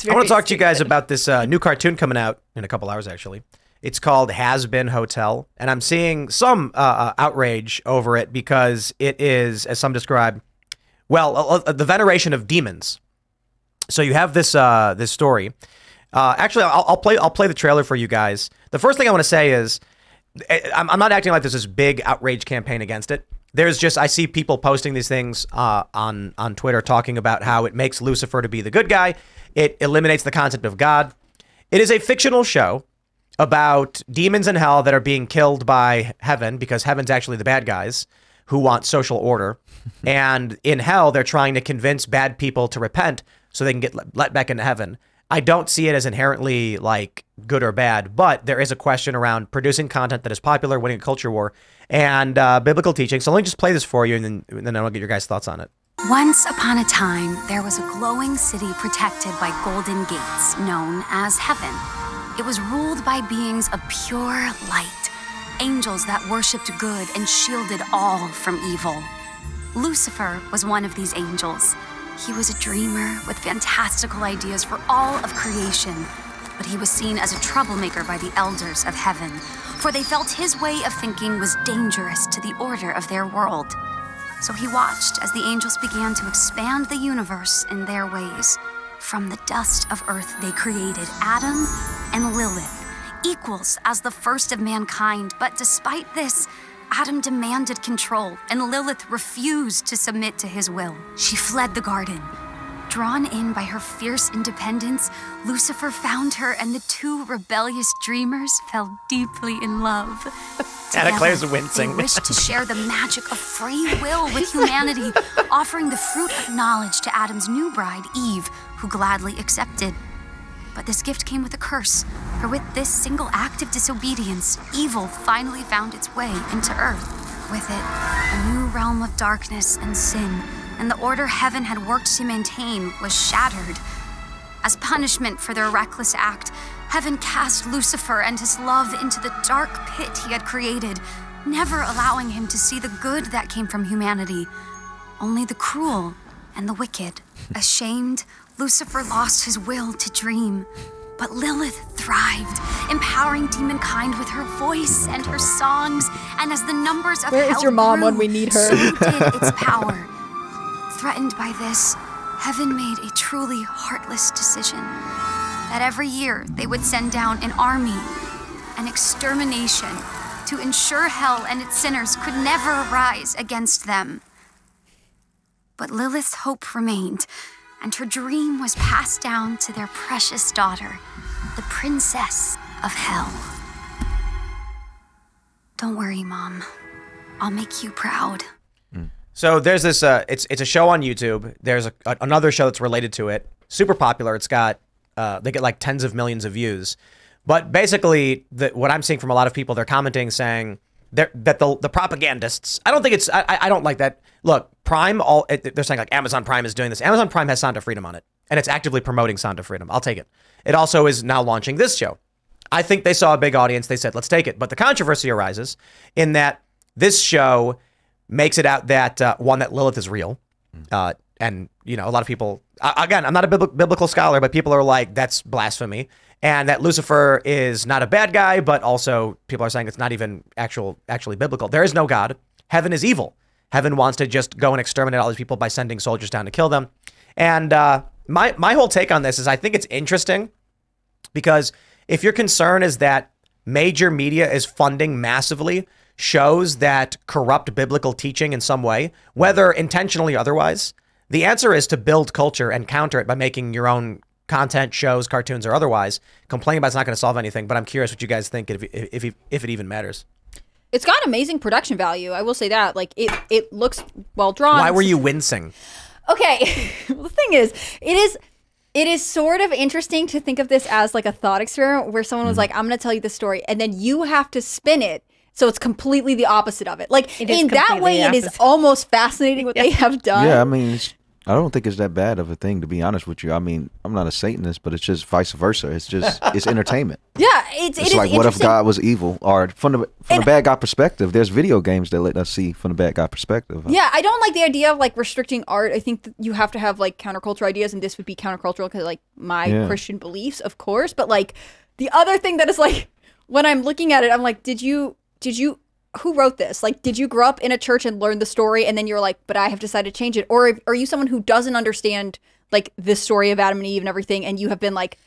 I want to talk to you guys about this new cartoon coming out in a couple hours, actually. It's called Has Been Hotel, and I'm seeing some outrage over it because it is, as some describe, well, the veneration of demons. So you have this this story. Actually, I'll play the trailer for you guys. The first thing I want to say is, I'm not acting like there's this big outrage campaign against it. There's just, I see people posting these things on Twitter talking about how it makes Lucifer to be the good guy. It eliminates the concept of God. It is a fictional show about demons in hell that are being killed by heaven, because heaven's actually the bad guys who want social order. And in hell, they're trying to convince bad people to repent so they can get let back into heaven. I don't see it as inherently like good or bad, but there is a question around producing content that is popular, winning a culture war, and biblical teaching. So let me just play this for you, and then I'll get your guys' thoughts on it. Once upon a time, there was a glowing city protected by golden gates known as heaven. It was ruled by beings of pure light, angels that worshipped good and shielded all from evil. Lucifer was one of these angels. He was a dreamer with fantastical ideas for all of creation, but he was seen as a troublemaker by the elders of heaven, for they felt his way of thinking was dangerous to the order of their world. So he watched as the angels began to expand the universe in their ways. From the dust of earth, they created Adam and Lilith, equals as the first of mankind. But despite this, Adam demanded control, and Lilith refused to submit to his will. She fled the garden. Drawn in by her fierce independence, Lucifer found her, and the two rebellious dreamers fell deeply in love. Anna Claire's wincing. They wished to share the magic of free will with humanity, offering the fruit of knowledge to Adam's new bride, Eve, who gladly accepted. But this gift came with a curse, for with this single act of disobedience, evil finally found its way into earth. With it, a new realm of darkness and sin, and the order heaven had worked to maintain was shattered. As punishment for their reckless act, heaven cast Lucifer and his love into the dark pit he had created, never allowing him to see the good that came from humanity, only the cruel and the wicked. Ashamed, Lucifer lost his will to dream, but Lilith thrived, empowering demonkind with her voice and her songs, and as the numbers of Where hell is your mom grew, when we need her? so did its power. Threatened by this, heaven made a truly heartless decision, that every year they would send down an army, an extermination, to ensure hell and its sinners could never rise against them. But Lilith's hope remained, and her dream was passed down to their precious daughter, the princess of hell. Don't worry, Mom. I'll make you proud. So there's this, it's a show on YouTube. There's another show that's related to it. Super popular. It's got, they get like tens of millions of views. But basically, what I'm seeing from a lot of people, they're commenting saying that the propagandists, I don't think it's, I don't like that. Look, Prime, they're saying like Amazon Prime is doing this. Amazon Prime has Sound of Freedom on it, and it's actively promoting Sound of Freedom. I'll take it. It also is now launching this show. I think they saw a big audience. They said, let's take it. But the controversy arises in that this show makes it out that, one, that Lilith is real. And, you know, a lot of people, again, I'm not a biblical scholar, but people are like, that's blasphemy. And that Lucifer is not a bad guy, but also people are saying it's not even actually biblical. There is no God. Heaven is evil. Heaven wants to just go and exterminate all these people by sending soldiers down to kill them. And my whole take on this is I think it's interesting because if your concern is that major media is funding massively shows that corrupt biblical teaching in some way, whether intentionally or otherwise, the answer is to build culture and counter it by making your own content, shows, cartoons, or otherwise. Complaining about it's not going to solve anything, but I'm curious what you guys think if it even matters. It's got amazing production value. I will say that. Like it looks well drawn. Why were you wincing? Okay, well, the thing is, it is sort of interesting to think of this as like a thought experiment where someone was like, "I'm going to tell you the story," and then you have to spin it. So it's completely the opposite of it. Like in that way, it is almost fascinating what they have done. Yeah, I mean, I don't think it's that bad of a thing, to be honest with you. I mean, I'm not a Satanist, but it's just vice versa. It's just it's entertainment. Yeah, it is like, what if God was evil? Or from the bad guy perspective, there's video games that let us see from the bad guy perspective. Yeah, I don't like the idea of like restricting art. I think that you have to have like counterculture ideas, and this would be countercultural because like my Christian beliefs, of course. But like the other thing that is like when I'm looking at it, I'm like, did you? Who wrote this? Like, did you grow up in a church and learn the story and then you're like, but I have decided to change it? Or are you someone who doesn't understand like this story of Adam and Eve and everything, and you have been like,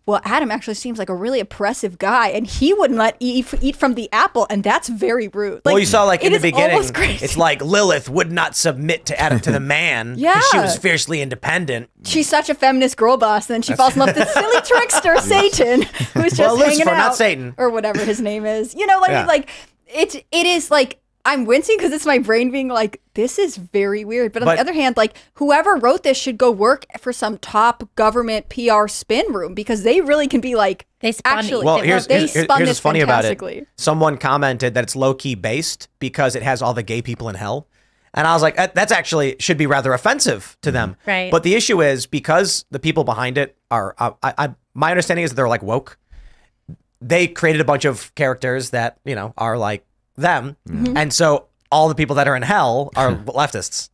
well, Adam actually seems like a really oppressive guy and he wouldn't let Eve eat from the apple, and that's very rude. Like, well, you saw like in the beginning, crazy. It's like Lilith would not submit to Adam, to the man, Yeah. because she was fiercely independent. She's such a feminist girl boss, and then she falls in love with this silly trickster, Satan, who's just hanging Lucifer, out. not Satan. Or whatever his name is. You know what I mean? Like, it is like, I'm wincing because it's my brain being like, this is very weird. But on the other hand, like, whoever wrote this should go work for some top government PR spin room, because they really can be like, they spun actually, well, they here's spun what's this funny about it. fantastically. Someone commented that it's low-key based because it has all the gay people in hell. And I was like, that's actually should be rather offensive to them. Right. But the issue is, because the people behind it are, my understanding is that they're like woke. They created a bunch of characters that, you know, are like them. And so all the people that are in hell are leftists.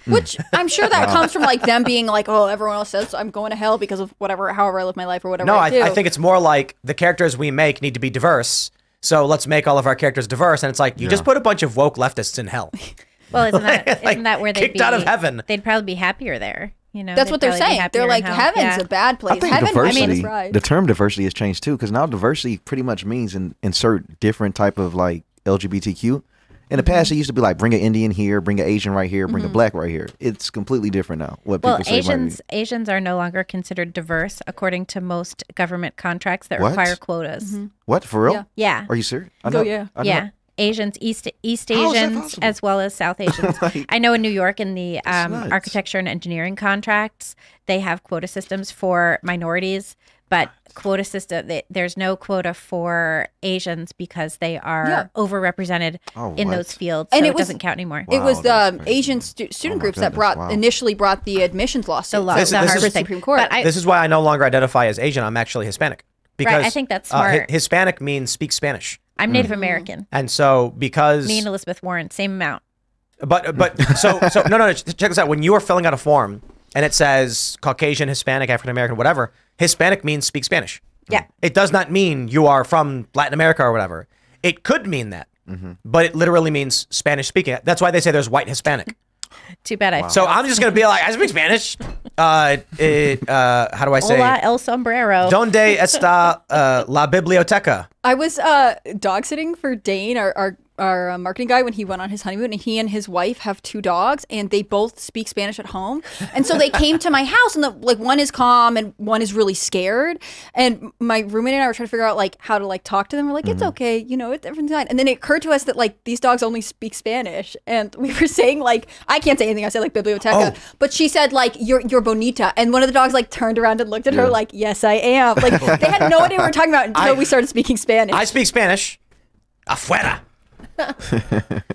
Which I'm sure that comes from like them being like, oh, everyone else says I'm going to hell because of whatever, however I live my life or whatever. No, I do. I think it's more like the characters we make need to be diverse. So let's make all of our characters diverse. And it's like, you just put a bunch of woke leftists in hell. Well, isn't that Like, isn't that where they'd kicked be out of heaven? They'd probably be happier there. You know, That's they'd what they're probably be saying. happier They're in like, hell. heaven's Yeah. a bad place. I think Heaven, diversity, right. the term diversity has changed too, because now diversity pretty much means insert different type of like LGBTQ. In the past, it used to be like, bring an Indian here, bring an Asian right here, bring a black right here. It's completely different now. What Well, people say Asians are no longer considered diverse according to most government contracts that What? require quotas. What, for real? Yeah. Yeah. Are you serious? I Oh, know- yeah. I know- Yeah. Asians, East How is that Asians, possible? as well as South Asians. Like, I know in New York, in the nuts. architecture and engineering contracts, they have quota systems for minorities, but quota system, there's no quota for Asians because they are overrepresented in what? those fields, And so it it was- doesn't count anymore. It was Wow, the that's crazy. Asian student my groups that goodness, initially brought the admissions lawsuit. The law, This- the this is- Harvard thing. Supreme Court. But I, This is why I no longer identify as Asian. I'm actually Hispanic. Because I think that's smart. Hispanic means speak Spanish. I'm Native American. And so because Me and Elizabeth Warren, same amount. But so no, check this out. When you are filling out a form and it says Caucasian, Hispanic, African American, whatever, Hispanic means speak Spanish. Yeah. It does not mean you are from Latin America or whatever. It could mean that, but it literally means Spanish speaking. That's why they say there's white Hispanic. Too bad I. So I'm just gonna be like, I speak Spanish. How do I say? Hola, el sombrero. Donde está la biblioteca? I was dog sitting for Dane, our marketing guy, when he went on his honeymoon, and he and his wife have 2 dogs, and they both speak Spanish at home. And so they came to my house, and one is calm and one is really scared. And my roommate and I were trying to figure out like how to like talk to them. We're like, it's okay, you know, it's everything's fine. And then it occurred to us that like these dogs only speak Spanish, and we were saying like, I can't say anything. I said like biblioteca, but she said like you're bonita, and one of the dogs like turned around and looked at her like, yes, I am. Like they had no idea what we were talking about until we started speaking Spanish. I speak Spanish. Afuera.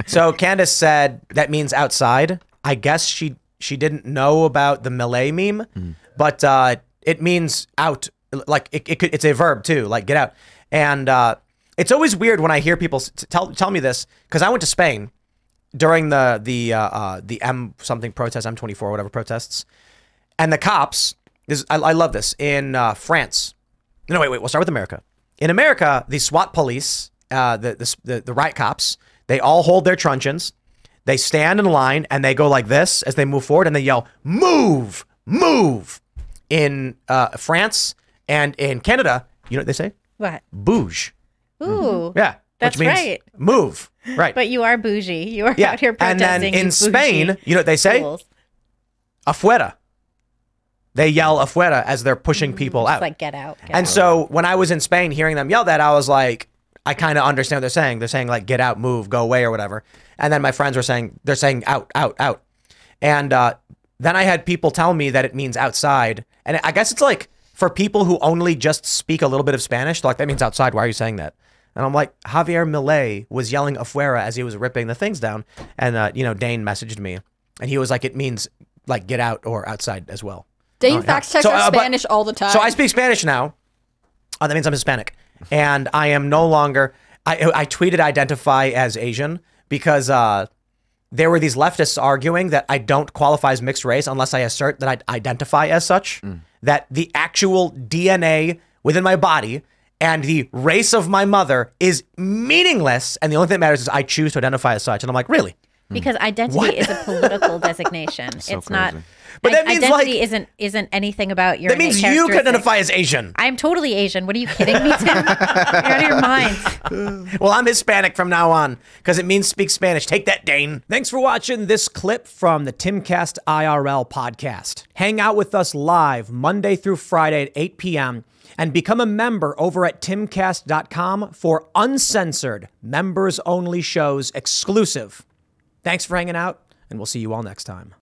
So Candace said that means outside. I guess she didn't know about the Malay meme, but it means out. Like it's a verb too, like get out. And it's always weird when I hear people tell me this, because I went to Spain during the M something protest, M24 whatever protests, and the cops. I love this in France. No, wait. We'll start with America. In America, the SWAT police, the riot cops, they all hold their truncheons. They stand in line and they go like this as they move forward, and they yell, "Move, move!" In France and in Canada, you know what they say? What? Bouge. Ooh. Yeah. That's which means right. Move. Right. But you are bougie. You are yeah. out here And protesting. then in you Spain, bougie you know what they say? fools. Afuera. They yell afuera as they're pushing people out. It's like get out. Get And out. so when I was in Spain hearing them yell that, I was like, I kind of understand what they're saying. They're saying like, get out, move, go away or whatever. And then my friends were saying, they're saying out, out, out. And then I had people tell me that it means outside. And I guess it's like for people who only just speak a little bit of Spanish, they're like, that means outside. Why are you saying that? And I'm like, Javier Milei was yelling afuera as he was ripping the things down. And, Dane messaged me and he was like, it means like get out or outside as well. Dane fact checks our but- Spanish all the time. So I speak Spanish now. That means I'm Hispanic. And I am no longer, I tweeted identify as Asian because there were these leftists arguing that I don't qualify as mixed race unless I assert that I identify as such, that the actual DNA within my body and the race of my mother is meaningless. And the only thing that matters is I choose to identify as such. And I'm like, really? Because identity is a political designation. It's not. But that means identity isn't anything about your. That means you can identify as Asian. I'm totally Asian. What are you kidding me, Tim? You're out of your mind. Well, I'm Hispanic from now on because it means speak Spanish. Take that, Dane. Thanks for watching this clip from the Timcast IRL podcast. Hang out with us live Monday through Friday at 8 p.m. and become a member over at timcast.com for uncensored, members-only shows exclusive. Thanks for hanging out, and we'll see you all next time.